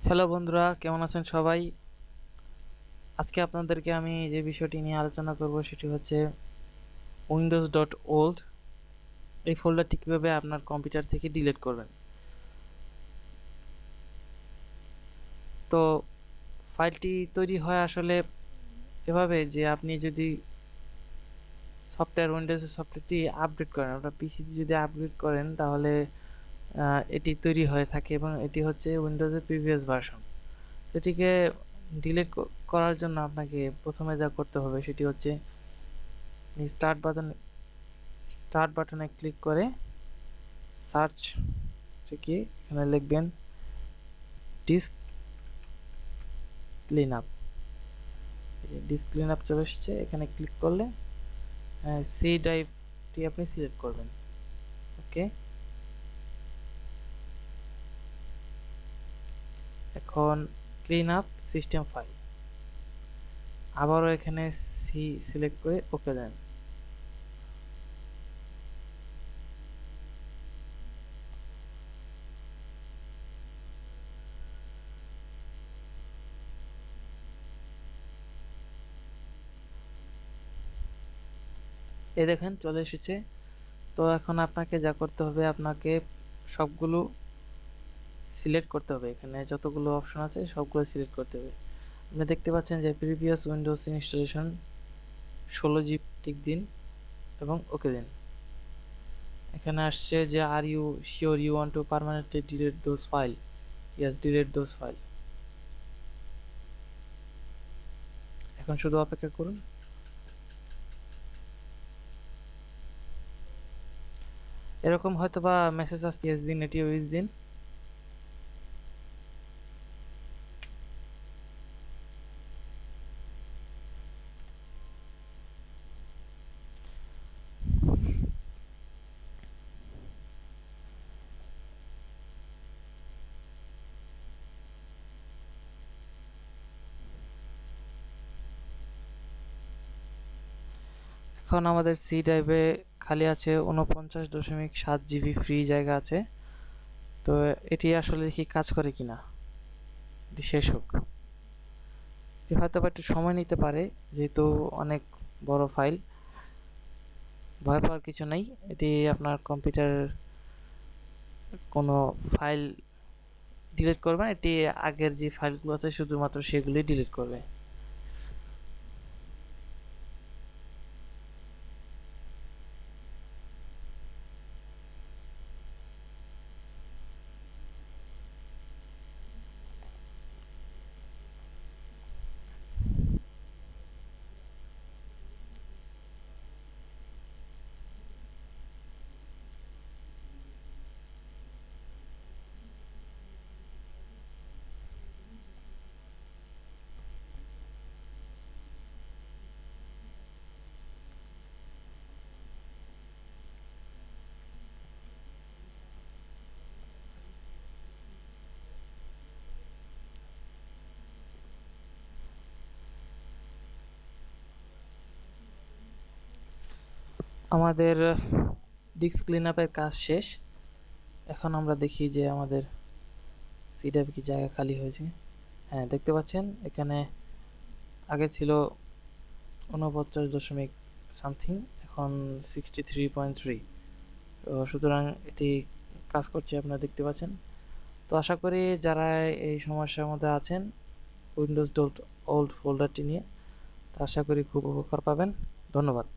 Hello বন্ধুরা, কেমন আছেন সবাই? আজকে আপনাদেরকে আমি যে বিষয়টি নিয়ে আলোচনা করব সেটি হচ্ছে windows.old। এই ফোল্ডারটি কীভাবে আপনার কম্পিউটার থেকে ডিলিট করবেন। তো ফাইলটি তৈরি হয় আসলে এভাবে যে আপনি যদি উইন্ডোজের সফটওয়্যারটি আপডেট করেন, আপনার পিসিতে যদি আপডেট করেন তাহলে এটি তৈরি হয়ে থাকে এবং এটি হচ্ছে উইন্ডোজের প্রিভিয়াস ভার্সন। এটিকে ডিলিট করার জন্য আপনাকে প্রথমে যা করতে হবে সেটি হচ্ছে স্টার্ট বাটনে ক্লিক করে সার্চ কি এখানে লিখবেন disk clean up. Disk clean up চলে এসেছে, এখানে ক্লিক করলে সি ড্রাইভটি আপনি সিলেক্ট করবেন। ওকে, এখন ক্লিন আপ সিস্টেম ফাইল, আবারও এখানে সি সিলেক্ট করে ওকে দেন। এই দেখেন চলে এসেছে। তো এখন আপনাকে যা করতে হবে, আপনাকে সবগুলো সিলেক্ট করতে হবে। এখানে যতগুলো অপশন আছে সবগুলো সিলেক্ট করতে হবে। আপনি দেখতে পাচ্ছেন যে previous Windows installation 16 GB tick দিন এবং ওকে দিন। এখানে আসছে যে are you sure you want to permanently delete those file. Yes, delete those file. এখন শুধু অপেক্ষা করুন। এরকম হয়তো বা মেসেজ আসছে ইয়েস দিন, এটিও ইয়েস দিন। এখন আমাদের সি ড্রাইভে খালি আছে 49.7 GB ফ্রি জায়গা আছে। তো এটি আসলে দেখি কাজ করে কিনা, এটি শেষ হোক। এটি হয়তো বা একটু সময় নিতে পারে যেহেতু অনেক বড় ফাইল। ভয় পাওয়ার কিছু নেই, এটি আপনার কম্পিউটার কোনো ফাইল ডিলিট করবেন, এটি আগের যে ফাইলগুলো আছে শুধুমাত্র সেগুলি ডিলিট করবে। আমাদের ডিস্ক ক্লিন আপের কাজ শেষ। এখন আমরা দেখি যে আমাদের সি ড্রাইভে কি জায়গা খালি হয়েছে। হ্যাঁ, দেখতে পাচ্ছেন এখানে আগে ছিল 49 দশমিক সামথিং, এখন 63.3। তো সুতরাং এটি কাজ করছে, আপনারা দেখতে পাচ্ছেন। তো আশা করি যারা এই সমস্যার মধ্যে আছেন উইন্ডোজ ডট ওল্ড ফোল্ডারটি নিয়ে, তো আশা করি খুব উপকার পাবেন। ধন্যবাদ।